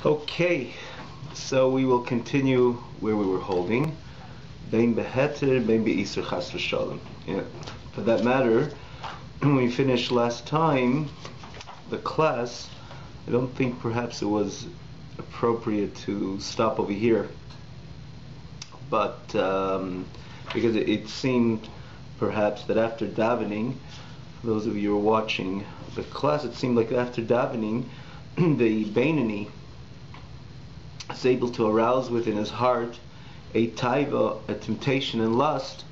Okay, so we will continue where we were holding. Bein beheter, bein beisur chas v'shalom. For that matter, when we finished last time the class, I don't think perhaps it was appropriate to stop over here, but because it seemed perhaps that after davening, for those of you who are watching the class, it seemed like after davening, the Beinani is able to arouse within his heart a taiva, a temptation and lust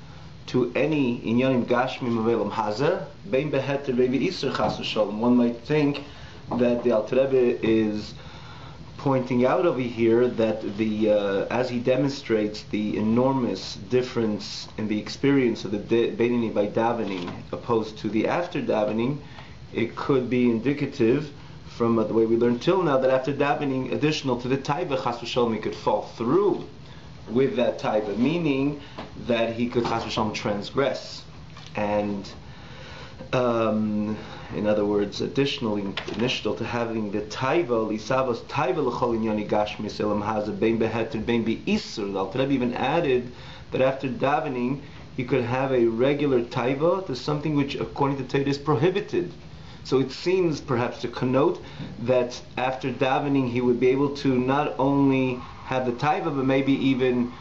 to any inyanim gashmim of elam hazeh, bein beheter bein beisur chas v'shalom. One might think that the Alter Rebbe is pointing out over here that as he demonstrates the enormous difference in the experience of the Beinani by davening opposed to the after davening, it could be indicative from the way we learned till now that after davening, additional to the taiva, chas v'shalom, he could fall through with that taiva, meaning that he could chas v'shalom transgress. And in other words, additionally, initial to having the taiva, lisavos taiva l'chol inyani gashmis elam hazeh bein beheter bein beisur. The Alter Rebbe even added that after davening, he could have a regular taiva to something which, according to Torah, is prohibited. So it seems perhaps to connote that after davening he would be able to not only have the taiva, but maybe even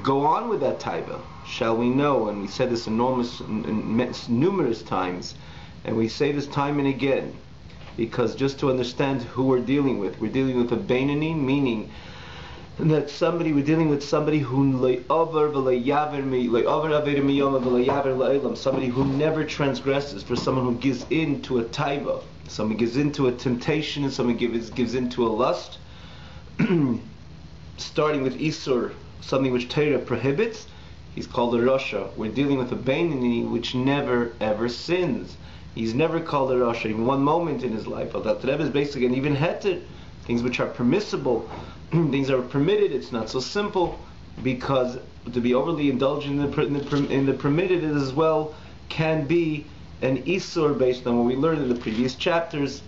go on with that taiva. Shall we know? And we said this numerous times, and we say this time and again, because just to understand who we're dealing with a Beinani, meaning that we're dealing with somebody who somebody who never transgresses, for someone who gives in to a taiva, someone gives into a temptation, and someone gives into a lust, starting with isur, something which Torah prohibits. He's called a rasha. We're dealing with a Beinani which never ever sins. He's never called a rasha even one moment in his life. But that Rebbe is basically an even heter, things which are permissible, things are permitted. It's not so simple, because to be overly indulgent in the permitted as well can be an isur based on what we learned in the previous chapters,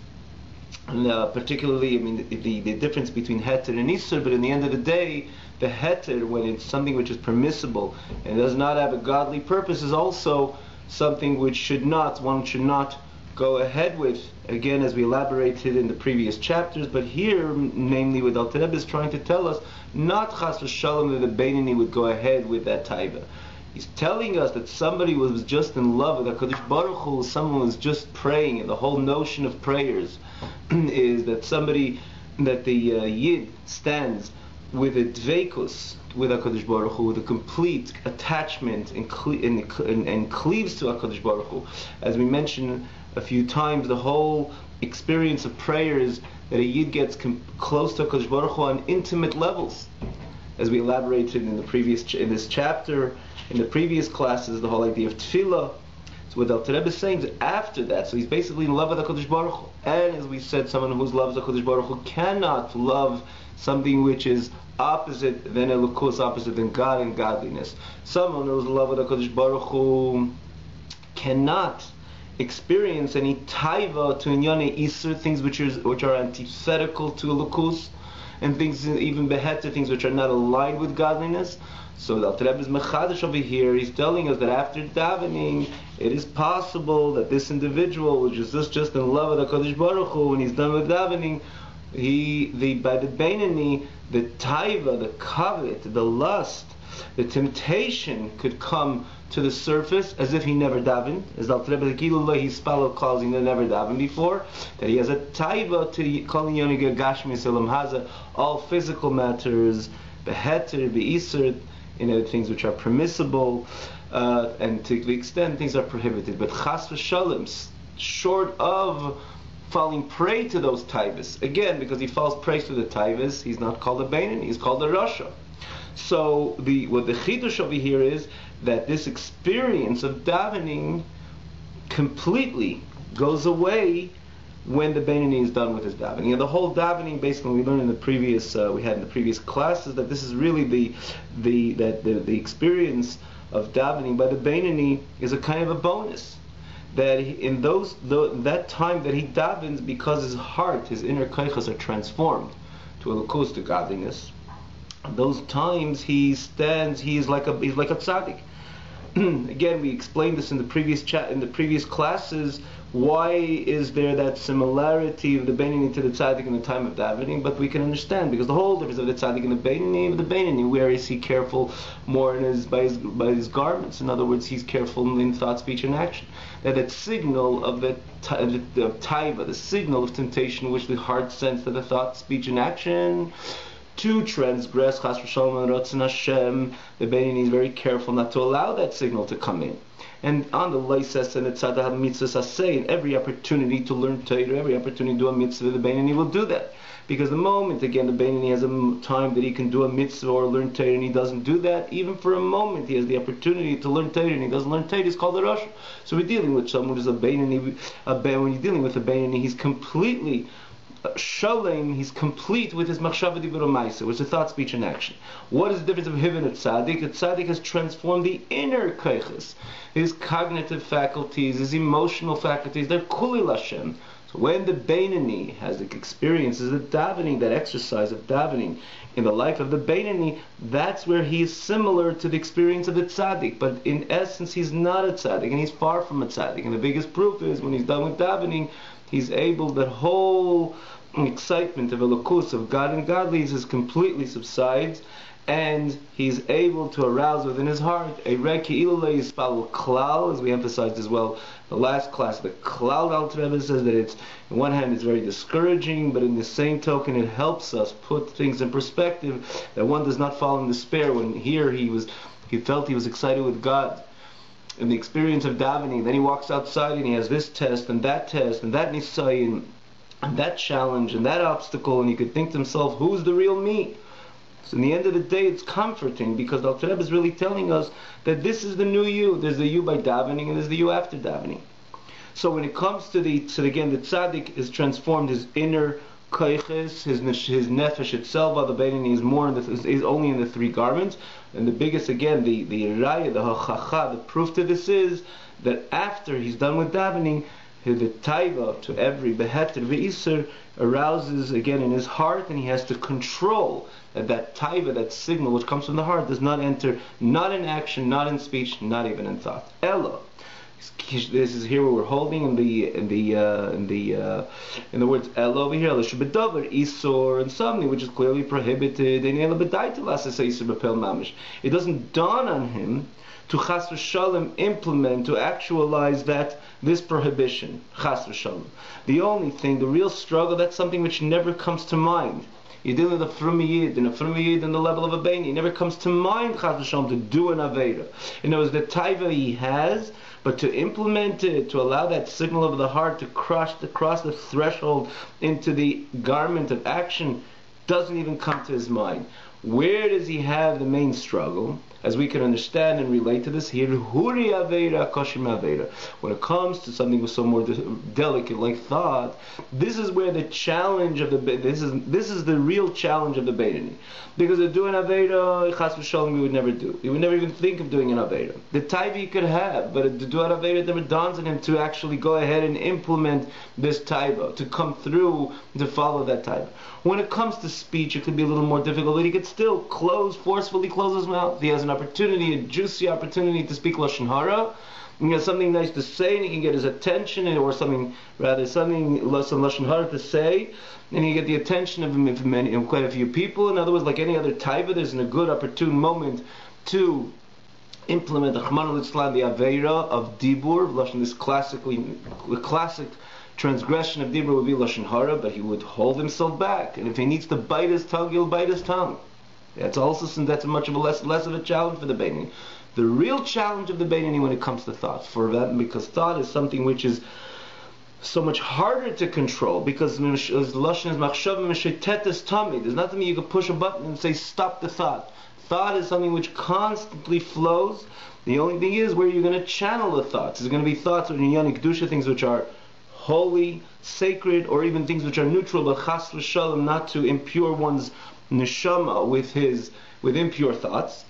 and particularly, I mean, the difference between heter and isur. But in the end of the day, the heter, when it's something which is permissible and does not have a godly purpose, is also something which one should not go ahead with, again, as we elaborated in the previous chapters. But here, namely, what Alter Rebbe is trying to tell us, not chas v'shalom that the Beinani would go ahead with that taiva. He's telling us that somebody was just in love with HaKadosh Baruch Hu, someone was just praying, and the whole notion of prayers is that the Yid stands with a dveikus with HaKadosh Baruch Hu, with a complete attachment and cleaves to HaKadosh Baruch Hu. As we mentioned a few times, the whole experience of prayer is that a Yid gets close to HaKadosh Baruch Hu on intimate levels. As we elaborated in this chapter, in the previous classes, the whole idea of tefillah. So what Alter Rebbe is saying is after that, so he's basically in love with HaKadosh Baruch Hu. And as we said, someone who loves HaKadosh Baruch Hu cannot love something which is opposite than Elokus, opposite than God and godliness. Someone who's in love with HaKadosh Baruch Hu cannot experience any taiva to inyane isur, things which are antithetical to Elokus, and things, even beheter, things which are not aligned with godliness. So the Alter Rebbe is mechadash over here. He's telling us that after davening, it is possible that this individual, which is just in love with HaKadosh Baruch Hu, when he's done with davening, by the Beinani, the taiva, the covet, the lust, the temptation could come to the surface as if he never davened. As the Alter Rebbe calls, he never davened before. That he has a taiva to kol inyani gashmis elam hazeh, all physical matters, beheter, beisur, things which are permissible, and to the extent things are prohibited. But chas v'shalom, short of falling prey to those taivas, again, because he falls prey to the taivas, he's not called a Beinani, he's called a rasha. So what the chidush over here is that this experience of davening completely goes away when the Beinani is done with his davening. And the whole davening, basically, we learned in the previous classes, that this is really the experience of davening by the Beinani is a kind of a bonus. that in that time that he davens, because his heart, his inner kaichas are transformed to a lukus, to godliness, those times he is like a tzaddik. Again, we explained this in the previous classes. Why is there that similarity of the Beinani to the tzaddik in the time of davening? But we can understand, because the whole difference of the tzaddik and the Beinani, where is he careful more by his garments? In other words, he's careful in thought, speech, and action. That signal of the taiva, the signal of temptation, which the heart sends to the thought, speech, and action, to transgress chas v'shalom and ratzon Hashem, the Beinani is very careful not to allow that signal to come in. And on the leises and the tzaddah mitzvahs asay, in every opportunity to learn Torah, every opportunity to do a mitzvah, the Beinani will do that. Because the moment, again, the Beinani has a time that he can do a mitzvah or learn Torah, and he doesn't do that, even for a moment, he has the opportunity to learn Torah, and he doesn't learn Torah, he's called a rasha. So we're dealing with someone who's a Beinani. When you're dealing with a Beinani, he's completely shalem, he's complete with his machshava dibur u'maisa, which is thought, speech, and action. What is the difference of him and a tzaddik? A tzaddik has transformed the inner kaiches, his cognitive faculties, his emotional faculties, they're kulil Hashem. So when the Beinani has the experiences of davening, that exercise of davening in the life of the Beinani, that's where he is similar to the experience of the tzaddik. But in essence, he's not a tzaddik, and he's far from a tzaddik. And the biggest proof is when he's done with davening, he's able, that whole excitement of elokus, of God and godliness, is completely subsides, and he's able to arouse within his heart a reki ilulei yispal klal, as we emphasized as well the last class. The klal Alter Rebbe says that it's, on one hand, it's very discouraging, but in the same token, it helps us put things in perspective, that one does not fall in despair. When here he felt he was excited with God in the experience of davening, then he walks outside and he has this test and that nisayin, and that challenge and that obstacle, and he could think to himself, who's the real me? So in the end of the day, it's comforting, because the Alter Rebbe is really telling us that this is the new you. There's the you by davening, and there's the you after davening. So when it comes to the tzaddik is transformed, his inner koiches, his nefesh itself, while the Beinani is only in the three garments. And the biggest, again, the raya, the hachacha, the proof to this is that after he's done with davening, the taiva to every beheter v'isur arouses again in his heart, and he has to control that taiva, that signal which comes from the heart, does not enter, not in action, not in speech, not even in thought. Ella. This is here where we're holding in the words el over here, l'shubedavar isor, and something which is clearly prohibited. It doesn't dawn on him to chas v'shalom implement, to actualize this prohibition. Chas v'shalom. The only thing, the real struggle, that's something which never comes to mind. You're dealing with a frumiyid, and a frumiyid in the level of a Beinani. It never comes to mind, chas v'shalom, to do an aveda. In other words, the taiva he has, but to implement it, to allow that signal of the heart to cross the threshold into the garment of action, doesn't even come to his mind. Where does he have the main struggle? As we can understand and relate to this here, Huri Aveda, Koshim Aveda. When it comes to something with so more delicate like thought, this is where the challenge of this is the real challenge of the Beinani. Because to do an Aveda, Chas v'Shalom, we would never do. We would never even think of doing an Aveda. The taiva he could have, but to do an Aveda, it never dawns on him to actually go ahead and implement this taiva, to come through, to follow that taiva. When it comes to speech, it could be a little more difficult, but he could still forcefully close his mouth. He has an opportunity, a juicy opportunity to speak Lashon Hara. He has something nice to say, and he can get his attention, or something Lashon Hara to say, and you get the attention of quite a few people. In other words, like any other taiva, there's a good opportune moment to implement the Chman al-Islam, the Aveira of Dibur, Lashon, this classic transgression of Dibur would be Lashon Hara, but he would hold himself back, and if he needs to bite his tongue, he'll bite his tongue. That's much of a less of a challenge for the Beinani. The real challenge of the Beinani when it comes to thought, because thought is something which is so much harder to control, because Lashon is machshava mishetetes tamid. There's nothing you can push a button and say stop the thought. Thought is something which constantly flows. The only thing is where you're going to channel the thoughts. There's going to be thoughts of Inyan Kedusha, things which are holy, sacred, or even things which are neutral, but chas v'shalom, not to impure one's neshama with impure thoughts.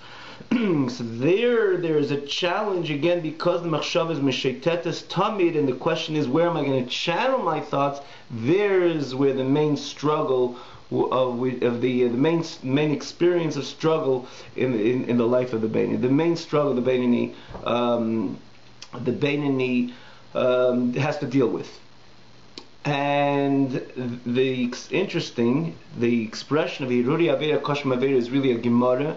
So there is a challenge again, because the machshava is mishetetes tamid, and the question is, where am I going to channel my thoughts? There's where the main struggle of the main experience of struggle in the life of the Beinoni. The main struggle the Beinoni has to deal with. And the expression of Hiruri Aveda Koshma Aveda is really a Gemara,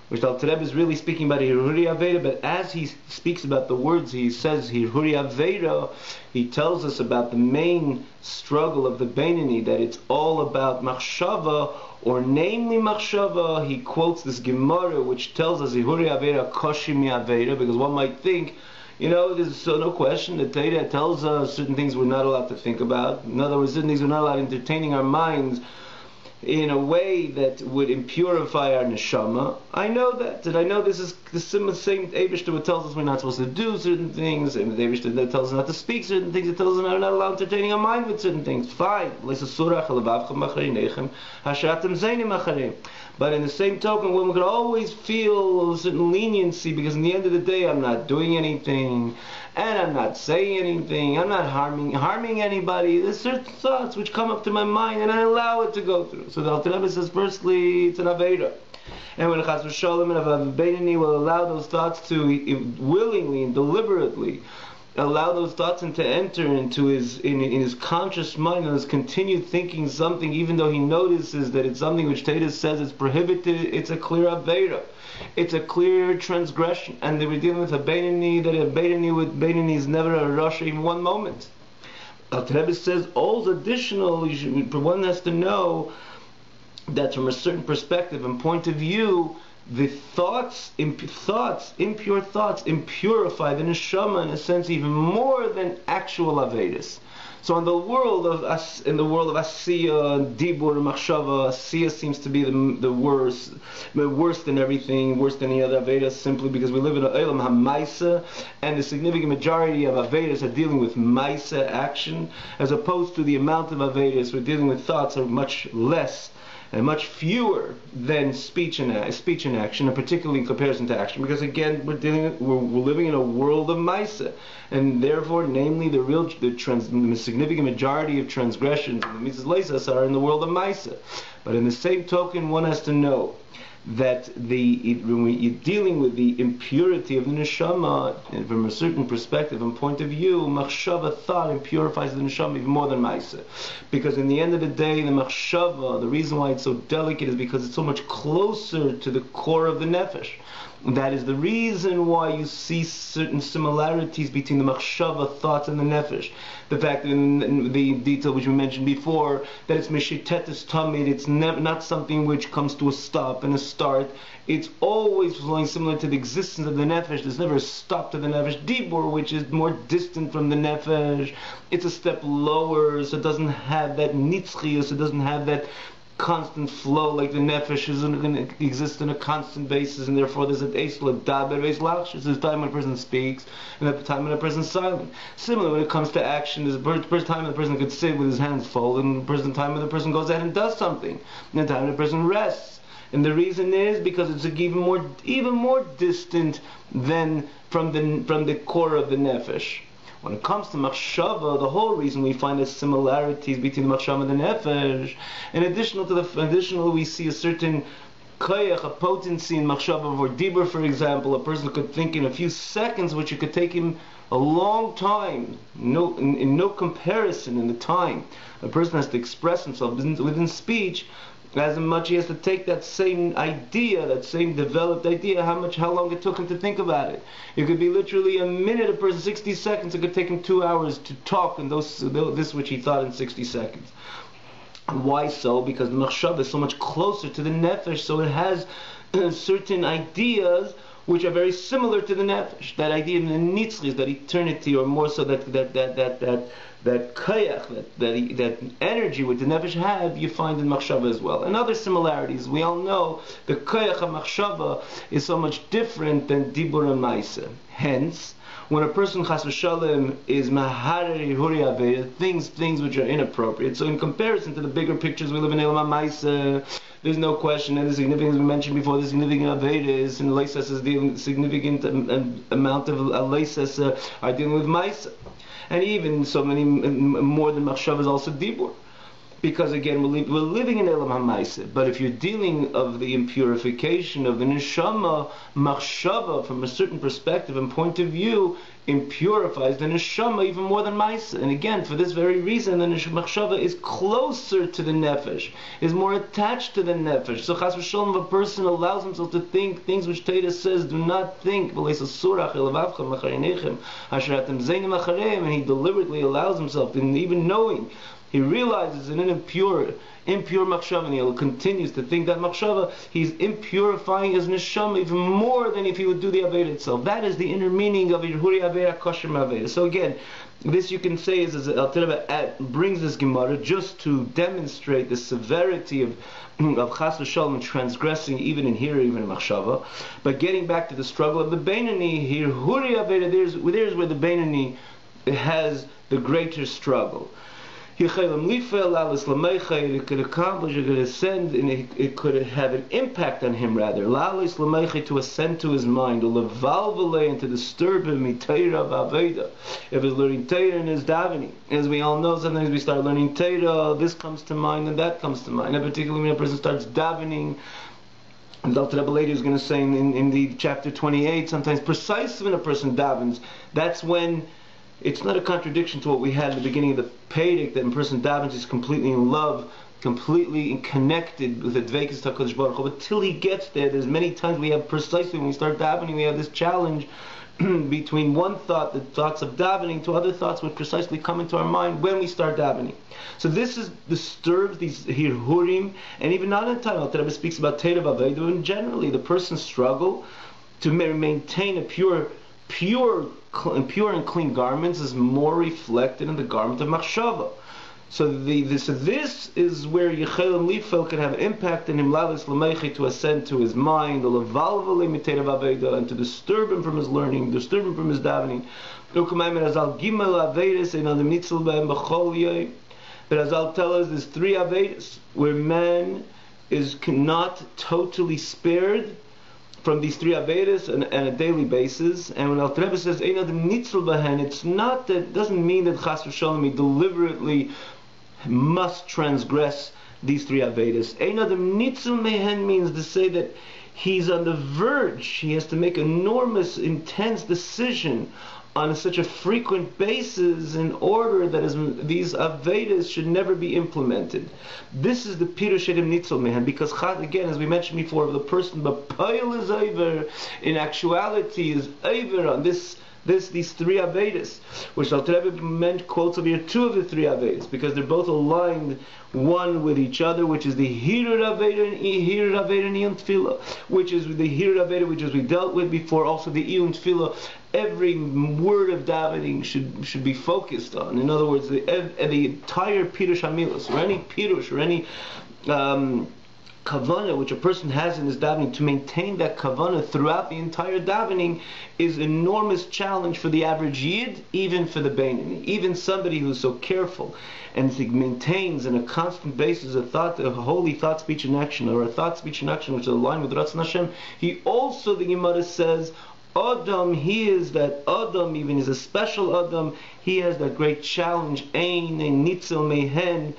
which the Alter Rebbe is really speaking about Hiruri Aveda, but as he speaks about the words, he says Hiruri Aveda, he tells us about the main struggle of the Beinoni, that it's all about Machshava, or namely Machshava. He quotes this Gemara which tells us Hiruri Aveda Koshmi Aveda, because one might think, there's no question that Torah tells us certain things we're not allowed to think about. In other words, certain things we're not allowed entertaining our minds in a way that would impurify our neshama. I know that, and I know this is the same Eibishter who tells us we're not supposed to do certain things, and the Eibishter that tells us not to speak certain things, it tells us we're not allowed entertaining our mind with certain things. Fine. But in the same token, when we could always feel a certain leniency, because in the end of the day, I'm not doing anything, and I'm not saying anything, I'm not harming anybody. There's certain thoughts which come up to my mind, and I allow it to go through. So the Alter Rebbe says, firstly, it's an Aveda. And when Chas v'Sholom and a Beinoni will allow those thoughts to willingly and deliberately allow those thoughts to enter into his conscious mind, and his continued thinking something, even though he notices that it's something which Torah says it's prohibited, it's a clear Aveda. It's a clear transgression, and they were dealing with a Beinoni, that a Beinoni is never a Rasha even one moment. Alter Rebbe says, all additional, one has to know that from a certain perspective and point of view, the impure thoughts, impurify the neshama in a sense even more than actual avedis. So in the world of Asiya, Dibur, Machshava, Asiya seems to be the worst than everything, worse than any other Avedas, simply because we live in an Olam HaMaisa, and the significant majority of Avedas are dealing with Maisa action, as opposed to the amount of Avedas we're dealing with thoughts are much less and much fewer than speech and action, and particularly in comparison to action, because again we're living in a world of Maisa, and therefore, namely, the significant majority of transgressions and the mitzvahs leisas are in the world of Maisa. But in the same token, one has to know that when you're dealing with the impurity of the neshama, and from a certain perspective and point of view, machshava, thought, impurifies the neshama even more than ma'aseh. Because in the end of the day, the machshava, the reason why it's so delicate is because it's so much closer to the core of the nefesh. That is the reason why you see certain similarities between the machshava, thoughts, and the nefesh. The fact that in the detail which we mentioned before, that it's meshitetes tamid, it's not something which comes to a stop and a start. It's always flowing similar to the existence of the nefesh. There's never a stop to the nefesh. Dibur, which is more distant from the nefesh, it's a step lower, so it doesn't have that nitzchius, it doesn't have that constant flow like the nefesh isn't going to exist on a constant basis, and therefore there's an eisel daber eisel. There's a time when a person speaks and a time when a person is silent. Similarly, when it comes to action, there's a first time when the person could sit with his hands folded, and the time when the person goes ahead and does something, and the time when the person rests. And the reason is because it's even more distant than from the core of the nefesh. When it comes to machshava, the whole reason we find the similarities between the machshava and the nefesh, additionally we see a certain koyach, a potency in machshava or dibur, for example. A person could think in a few seconds, which it could take him a long time, in no comparison in the time a person has to express himself within speech, as much he has to take that same idea, that same developed idea, how long it took him to think about it. It could be literally a minute, a person 60 seconds, it could take him 2 hours to talk, and this which he thought in 60 seconds. Why so? Because the machshava is so much closer to the nefesh, so it has certain ideas which are very similar to the nefesh. That idea of the nitzchis, that eternity, or more so that koyach, that energy which the nefesh have, you find in machshava as well. And other similarities, we all know the koyach of machshava is so much different than dibur and ma'aseh. Hence, when a person chas v'shalom is maharer hirhuri aveda, things which are inappropriate. So in comparison to the bigger pictures we live in Elam HaMaisa, there's no question, and the significance we mentioned before, the significant Avedas and Leisas is the significant amount of Leisas are dealing with Maisa. And even so many more than Machshav is also Dibur. Because again, we're living in Elam HaMaisa, but if you're dealing of the impurification of the Neshama, Machshava, from a certain perspective and point of view, impurifies the Neshama even more than Maisa. And again, for this very reason, the Machshava is closer to the Nefesh, is more attached to the Nefesh. So Chas v'Shalom, if a person allows himself to think things which Torah says, do not think, and he deliberately allows himself, and even knowing, he realizes in an impure machshava, and he continues to think that machshava, he's impurifying his neshama even more than if he would do the aveda itself. That is the inner meaning of hirhuri aveda kosher aveda. So again, this you can say is Al Tereba brings this Gemara just to demonstrate the severity of chas v'shalom transgressing even in here, even in machshava. But getting back to the struggle of the Beinani, hirhuri aveda, there's where the Beinani has the greater struggle. It could accomplish, it could ascend, and it could have an impact on him rather. To ascend to his mind, and to disturb him, if he's learning Torah in his davening. As we all know, sometimes we start learning Torah, this comes to mind and that comes to mind. And particularly when a person starts davening, and Dr. Rebbe later is going to say in the chapter 28, sometimes precisely when a person davens, that's when it's not a contradiction to what we had at the beginning of the Pedic, that a person davens is completely in love, completely connected with the Dveikus HaKadosh Baruch Hu. But till he gets there, there's many times we have, precisely when we start davening, we have this challenge between one thought, the thoughts of davening, to other thoughts which precisely come into our mind when we start davening. So this disturbs these hirhurim, and even not in time, Al Rebbe speaks about Torah V'Aveda, and generally the person's struggle to maintain a pure and clean garments is more reflected in the garment of machshava. So this is where Yechel and Lifel can have impact in him, to ascend to his mind, and to disturb him from his learning, disturb him from his davening. But Azal tells us there's 3 Avedas where man is not totally spared from these 3 Avedas on a daily basis. And when Al Rebbe says Ein Adam Nitzel Bahen, it's not that, it doesn't mean that Chas v'Shalom he deliberately must transgress these 3 Avedas. Ein Adam Nitzel Mehen means to say that he's on the verge, he has to make enormous, intense decision on such a frequent basis in order that these Avedas should never be implemented. This is the Pirush Edem Nitzel Mehen, because again, as we mentioned before, the person B'Payil is over, in actuality is over on these 3 Avedas, which Al Rebbe quotes over here 2 of the 3 Avedas, because they're both aligned one with each other, which is the Hirur Aveda and Hirur Aveda and Iyun Tefillah, which is the Hirur Aveda, which as we dealt with before, also the Iyun Tefillah. Every word of davening should be focused on. In other words, the entire Pirush Hamilos, or any Pirush, or any kavanah which a person has in his davening, to maintain that kavanah throughout the entire davening is an enormous challenge for the average yid, even for the Beinani. Even somebody who's so careful and maintains on a constant basis a holy thought, speech, and action, or a thought, speech, and action which is aligned with Ratzon Hashem, he also, the Gemara says, Adam, he is that Adam, even is a special Adam, he has that great challenge, Ein Nitzel Mehen,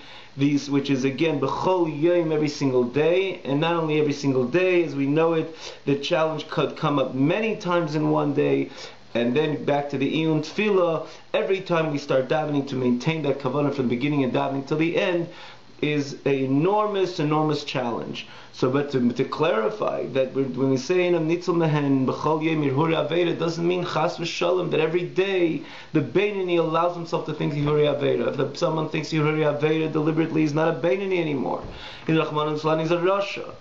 which is again B'chol Yom, every single day, and not only every single day, as we know it, the challenge could come up many times in one day. And then back to the Iyun Tefillah, every time we start davening, to maintain that kavanah from the beginning and davening till the end is an enormous challenge. So, but to clarify that when we say in Nitzel Mehen B'chol Yom Hirhuri Aveda, it doesn't mean Chas v'Shalom that every day the Beinani allows himself to think Hirhuri Aveda. If someone thinks Hirhuri Aveda deliberately, he's not a Beinani anymore. He's Rahman Islan, he's a Rasha.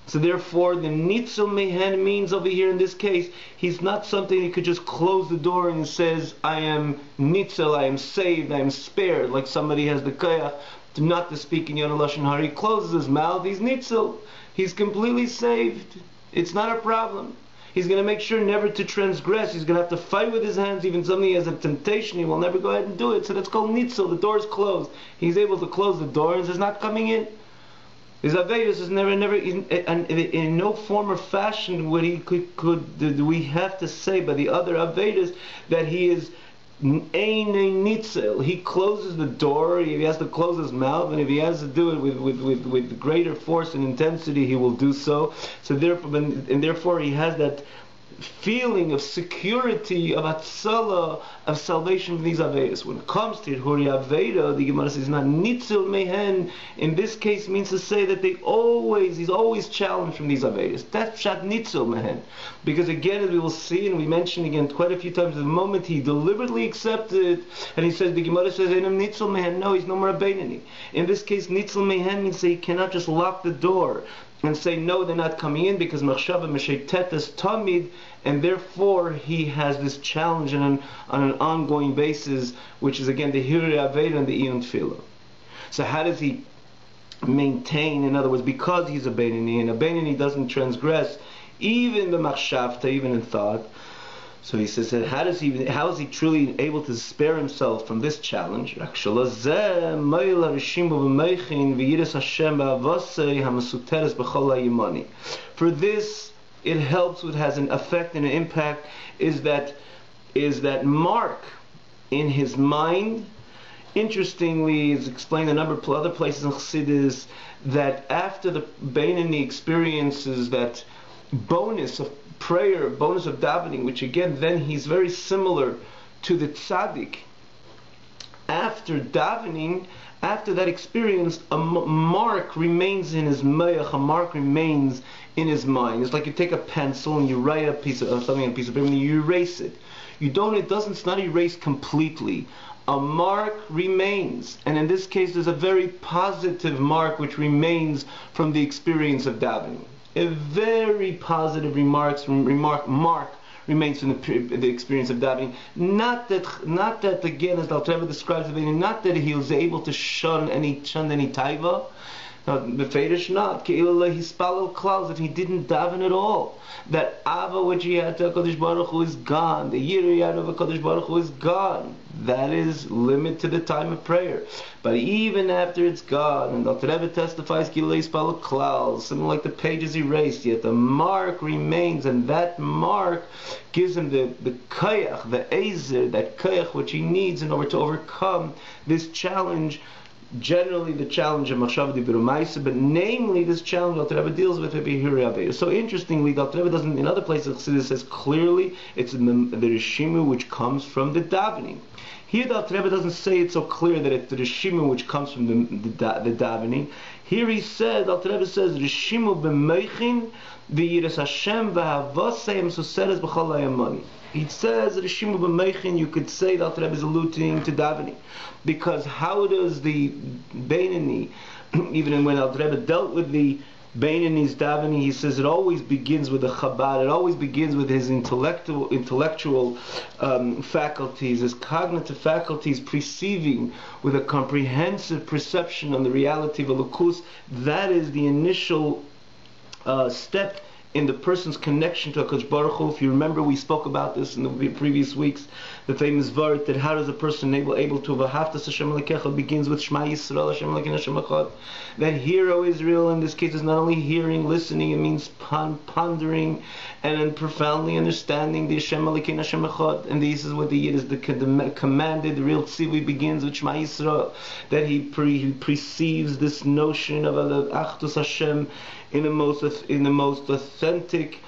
So therefore, the Nitzel Mehen means over here in this case, he's not something he could just close the door and says, I am Nitzel, I am saved, I am spared, like somebody has the Kayach not to speak in Yonah Lashon Hara. He closes his mouth, he's Nitzel. He's completely saved. It's not a problem. He's going to make sure never to transgress. He's going to have to fight with his hands. Even something he has a temptation, he will never go ahead and do it. So that's called nitzel. The door is closed. He's able to close the door and says, not coming in. His Avedis is never, in no form or fashion would he do we have to say by the other Avedis that he is ein nitzel. He closes the door. He has to close his mouth, and if he has to do it with greater force and intensity, he will do so. So therefore, he has that feeling of security, of atzala, of salvation from these Avedas. When it comes to Huri Aveda, the Gemara says not nitzel mehen. In this case, means to say that he's always challenged from these Avedas. That's pshat nitzel mehen. Because again, as we will see, and we mentioned again quite a few times, the moment he deliberately accepted, and he says, the Gemara says, Einam nitzel mehen. No, he's no more a beinoni. In this case, nitzel mehen means that he cannot just lock the door and say, no, they're not coming in, because machshava meshetetes tamid, and therefore he has this challenge on an ongoing basis, which is again the Hirei Aveda and the Iyun Tefillah. So how does he maintain, in other words, because he's a Beinoni, and a Beinoni doesn't transgress, even the machshavta, even in thought. So he says, how is he truly able to spare himself from this challenge? For this, it helps, it has an effect and an impact, is that mark in his mind. Interestingly, it's explained in a number of other places in Chassidus that after the Beinoni experiences that bonus of prayer, bonus of davening, which again, then he's very similar to the tzaddik. After davening, after that experience, a mark remains in his mayach, a mark remains in his mind. It's like you take a pencil and you write a piece of something on a piece of paper and you erase it. It's not erased completely. A mark remains, and in this case, there's a very positive mark which remains from the experience of davening. A very positive mark remains from the experience of davening. Not that again, as the Alter Rebbe describes it, not that he was able to shun any taiva. The Fedish not. Ke'ilah hispalel klaus, that he didn't daven at all. That Ava which he had to HaKadosh Baruch Hu is gone. The Yirah he had of HaKadosh Baruch Hu is gone. That is limit to the time of prayer. But even after it's gone, and the Rebbe testifies Ke'ilah hispalel klaus, something like the page is erased, yet the mark remains, and that mark gives him the koyach, the ezer, that koyach which he needs in order to overcome this challenge. Generally, the challenge of Machshavah Dibur U'Maaseh, but namely this challenge that the Rebbe deals with Hirei Aveda. So interestingly, the Rebbe doesn't, in other places, it says clearly it's the Rishimu which comes from the davening. Here, the Rebbe doesn't say it so clear that it's the Rishimu which comes from the davening. Here he said, the Rebbe says, Rishimu b'meichin v'yiras Hashem v'havasei m'suseres b'chol ha'yamoni. He says, Rishimu b'meichin, you could say that the Rebbe is alluding to davening. Because how does the Beinoni, even when Al Rebbe dealt with the Beinoni's davening, he says it always begins with a Chabad, it always begins with his intellectual faculties, his cognitive faculties perceiving with a comprehensive perception on the reality of Elokus. That is the initial step in the person's connection to HaKadosh Baruch Hu. If you remember, we spoke about this in the previous weeks, the famous vart that how does a person able to V'ahavtas Hashem Elokecha begins with Shema Yisrael Hashem Elokeinu Hashem Echad. That hero Israel in this case is not only hearing, listening, it means pondering and then profoundly understanding the Hashem Elokeinu Hashem Echad. And this is what the Yid is the commanded. The real tzivui begins with Shema Yisrael. That he perceives this notion of Achdus Hashem in the most authentic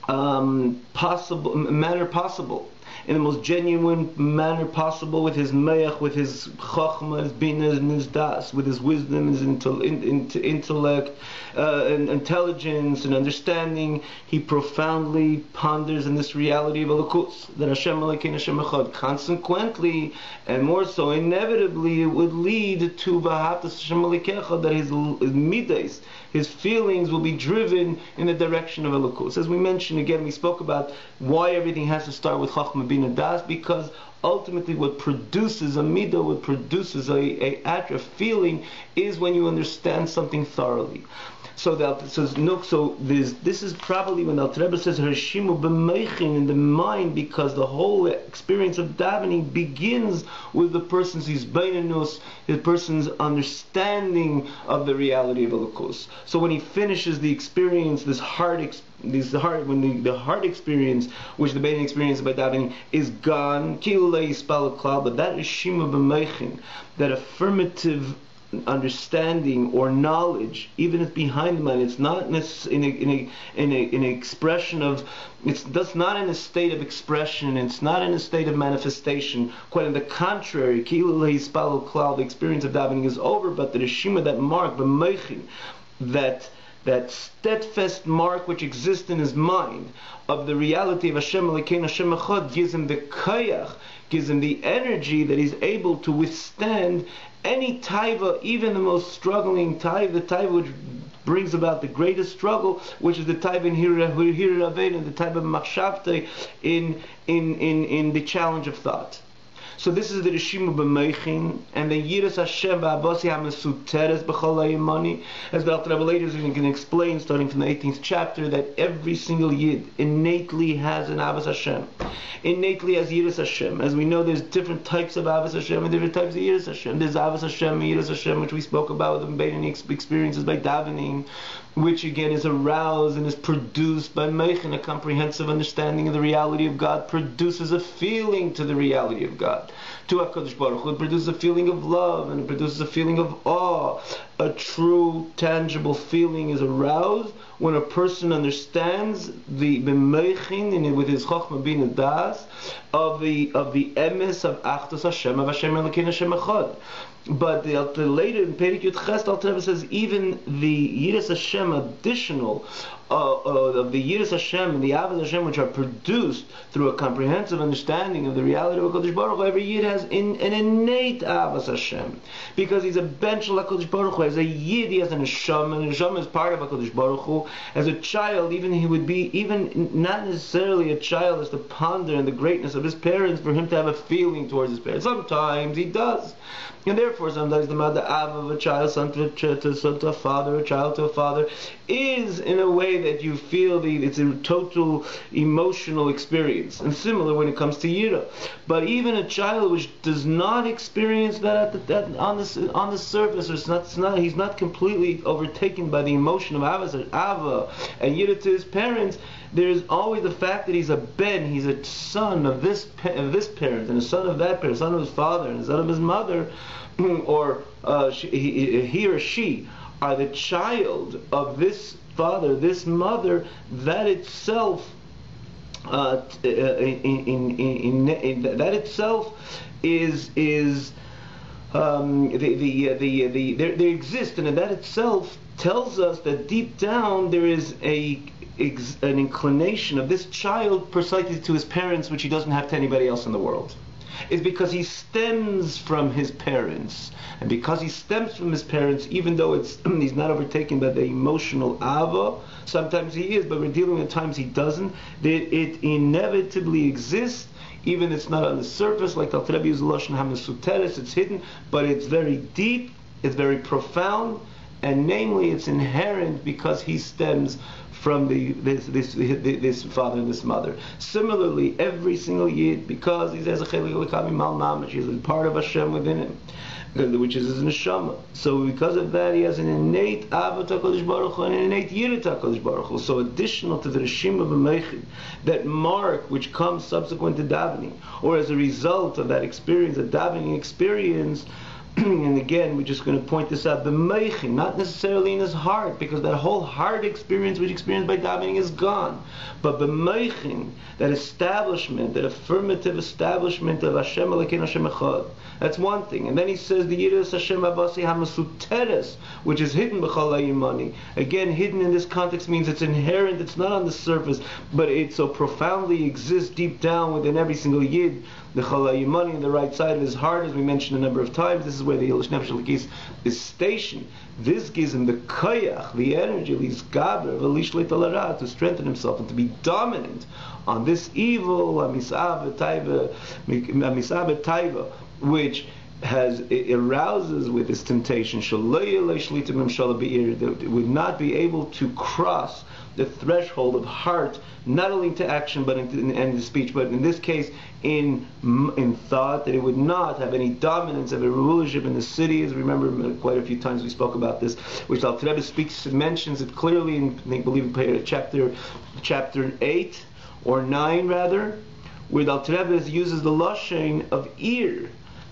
manner possible, in the most genuine manner possible, with his mayach, with his chachma, his bina, and his das, with his wisdom, his intellect, and intelligence and understanding. He profoundly ponders in this reality of Elokus, that Hashem Elokeinu Hashem Echad. Consequently, and more so inevitably, it would lead to V'ahavtas Hashem Elokecha, that his midas, his feelings will be driven in the direction of Elokus. As we mentioned again, we spoke about why everything has to start with Chachma Bina Das, because ultimately what produces a midah, what produces a feeling, is when you understand something thoroughly. So this is probably when the Alter Rebbe says Harshimu b'meichin, in the mind, because the whole experience of davening begins with the person's hisbeinus, the person's understanding of the reality of Elokus. So when he finishes the experience, the heart experience, which the bein experience by davening, is gone, but that is shima b'meichin, that affirmative understanding or knowledge, even if behind the mind, it's not in an expression of, that's not in a state of expression, it's not in a state of manifestation. Quite on the contrary, the experience of davening is over, but the reshima, that mark, b'meichin, that steadfast mark which exists in his mind of the reality of Hashem Elokeinu Hashem Echad, gives him the koyach, gives him the energy that he's able to withstand any taiva, even the most struggling taiva, the taiva which brings about the greatest struggle, which is the taiva in Hirur Avein, the taiva of Machshavte, in the challenge of thought. So this is the Rishimu b'meichin, and the Yiras Hashem ba'abasi ha'mesuteres b'chol ha'yimani, as the Alter Rebbe later is going to explain, starting from the 18th chapter, that every single Yid innately has an Avos Hashem, innately has Yiras Hashem. As we know, there's different types of Avos Hashem and different types of Yiras Hashem. There's Avos Hashem and Yiras Hashem, which we spoke about with the Bein experiences by davening, which again is aroused and is produced by meichin, a comprehensive understanding of the reality of God, produces a feeling to the reality of God. To HaKadosh Baruch Hu, it produces a feeling of love, and it produces a feeling of awe. A true, tangible feeling is aroused when a person understands the b'meichin, with his chokhmah bina das, of the emes of Achdus Hashem, of Hashem Elokeinu Hashem Echad. But later in Perek Yud Ches, the Alter Rebbe says even the Yiras Hashem additional of the Yiras Hashem and the Avos Hashem, which are produced through a comprehensive understanding of the reality of HaKadosh Baruch Hu, every Yid has an innate Avos Hashem, because he's a bench of HaKadosh Baruch Hu. As a Yid, he has an neshama, and neshama is part of HaKadosh Baruch Hu. As a child, even he would be, even not necessarily a child as to ponder in the greatness of his parents, for him to have a feeling towards his parents. Sometimes he does. And therefore, sometimes the mother of a child, son to a father, a child to a father, is in a way that you feel it's a total emotional experience. And similar when it comes to Yira. But even a child which does not experience that on the surface, or he's not completely overtaken by the emotion of Ava and Yira to his parents, there's always the fact that he's a ben, he's a son of this parent, and a son of that parent, a son of his father, and a son of his mother, or he or she are the child of this father, this mother. That itself, there exists, and that itself tells us that deep down there is an inclination of this child precisely to his parents, which he doesn't have to anybody else in the world. It's because he stems from his parents, and because he stems from his parents, even though he's not overtaken by the emotional ava, sometimes he is, but we're dealing with times he doesn't, that it inevitably exists, even if it's not on the surface, like the Alter Rebbe uses lashon hamesuteres, it's hidden, but it's very deep, it's very profound, and namely it's inherent because he stems from this father and this mother. Similarly, every single Yid, because he has a chelik l'kami mal mamash, he has a part of Hashem within him, which is his neshama. So because of that, he has an innate avat HaKadosh Baruch Hu and an innate yirat HaKadosh Baruch Hu. So additional to the Rishima b'meichin, that mark which comes subsequent to davening, or as a result of that experience, a davening experience. And again, we're just going to point this out, the meichin, not necessarily in his heart, because that whole heart experience which experienced by davening is gone. But the meichin, that establishment, that affirmative establishment of Hashem Elokeinu Hashem Echad, that's one thing. And then he says the Yiras Hashem Abasi HaMesuteres, which is hidden b'chol ha'yimani. Again, hidden in this context means it's inherent, it's not on the surface, but it so profoundly exists deep down within every single Yid. The Chol ha'yimani, on the right side of his heart, as we mentioned a number of times. This is is where the Nefesh Elikis is stationed. This gives him the koyach, the energy, to strengthen himself and to be dominant on this evil, which it arouses with this temptation. That would not be able to cross the threshold of heart, not only to action but in speech, but in this case in thought, that it would not have any dominance of a rulership in the city. As remember, quite a few times we spoke about this, which Alter Rebbe mentions it clearly in, I believe, chapter 8 or 9 rather, where the Alter Rebbe uses the lashon of ear,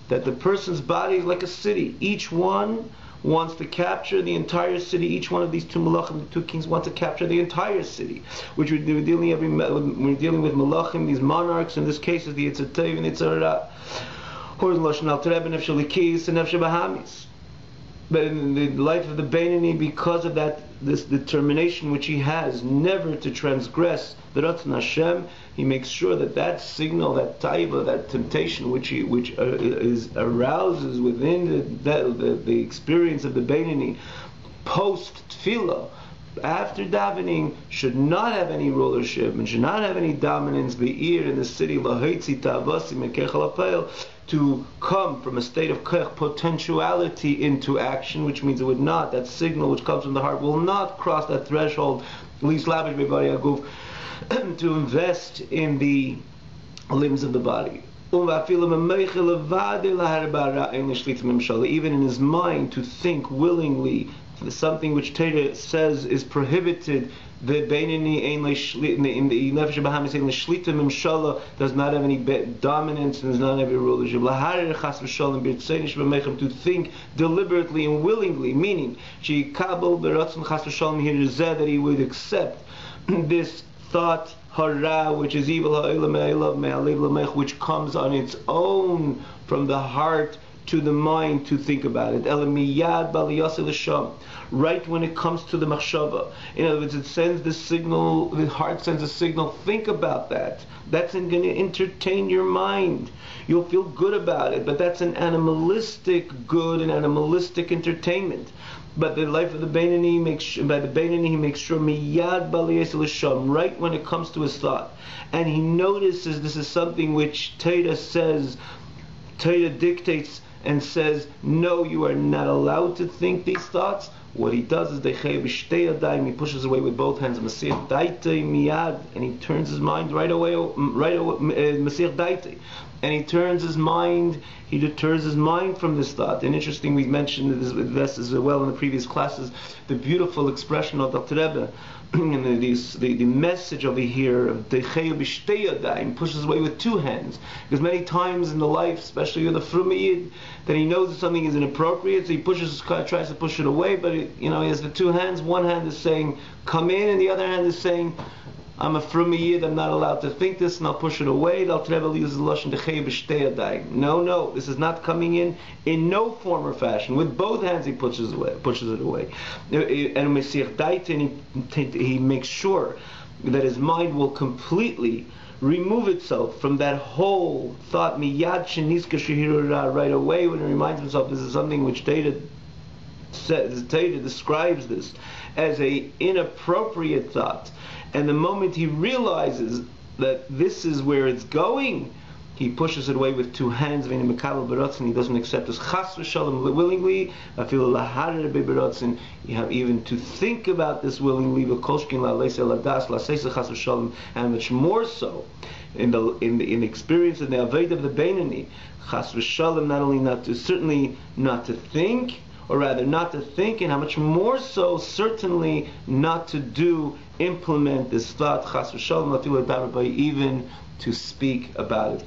that the person's body is like a city. Each one wants to capture the entire city. Each one of these two malachim, the two kings, want to capture the entire city. Which we're dealing with malachim, these monarchs. In this case, is the Yetzer Tov and Yetzer Hara. But in the life of the Beinoni, because of this determination which he has never to transgress the Ratzon Hashem, he makes sure that signal, that taiva, that temptation which arouses within the experience of the Beinoni post tefillah, after davening, should not have any rulership and should not have any dominance, be'ir, in the city, to come from a state of kech, potentiality, into action, which means it would not, that signal which comes from the heart will not cross that threshold, to invest in the limbs of the body. Even in his mind, to think willingly something which Torah says is prohibited. The Beinoni in the Nefesh Bahamis in the Shlita Mimshala does not have any dominance and does not have any rulership. To think deliberately and willingly, meaning that he would accept this thought hara, which is evil, which comes on its own from the heart to the mind to think about it. Right when it comes to the machshava. In other words, it sends the signal, the heart sends a signal, think about that. That's going to entertain your mind. You'll feel good about it, but that's an animalistic good, an animalistic entertainment. But the life of the Beinoni, he makes sure miyad baliyes l'sham, right when it comes to his thought. And he notices this is something which Torah says, Torah dictates and says, no, you are not allowed to think these thoughts. What he does is he pushes away with both hands, and he turns his mind right away, and he turns his mind from this thought. And interesting, we mentioned this as well in the previous classes, the beautiful expression of Dr. Rebbe, and the message over here of Decheyu b'shtei yadayim, pushes away with two hands, because many times in the life, especially with the Frum Yid, that he knows that something is inappropriate, so he tries to push it away, but he has the two hands. One hand is saying come in, and the other hand is saying I'm a Frum Yid, I'm not allowed to think this, and I'll push it away. The Alter Rebbe uses the lashon Decheyu b'shtei yadayim. No, this is not coming in no form or fashion. With both hands he pushes it away. And Mesiach Daita, he makes sure that his mind will completely remove itself from that whole thought miyad shenizka shehirura, right away when he reminds himself this is something which Torah describes this as a inappropriate thought. And the moment he realizes that this is where it's going, he pushes it away with two hands. He doesn't accept this chas v'shalom willingly. You have even to think about this willingly, and much more so in the experience of the avodah of the Beinoni. Chas v'shalom, not only certainly not to think, or rather not to think, and how much more so certainly not to implement this thought, chas v'shalom, even to speak about it.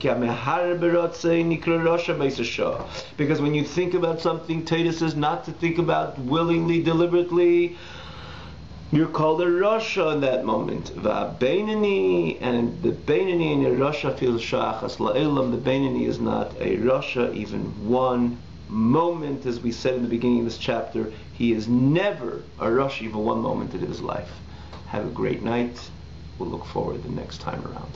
Because when you think about something, Torah says not to think about willingly, deliberately, you're called a Rasha in that moment. And the Beinoni and a Rasha feels shachas la'elam. The Beinoni is not a Rasha even one moment, as we said in the beginning of this chapter. He is never a Rasha even one moment in his life. Have a great night. We'll look forward the next time around.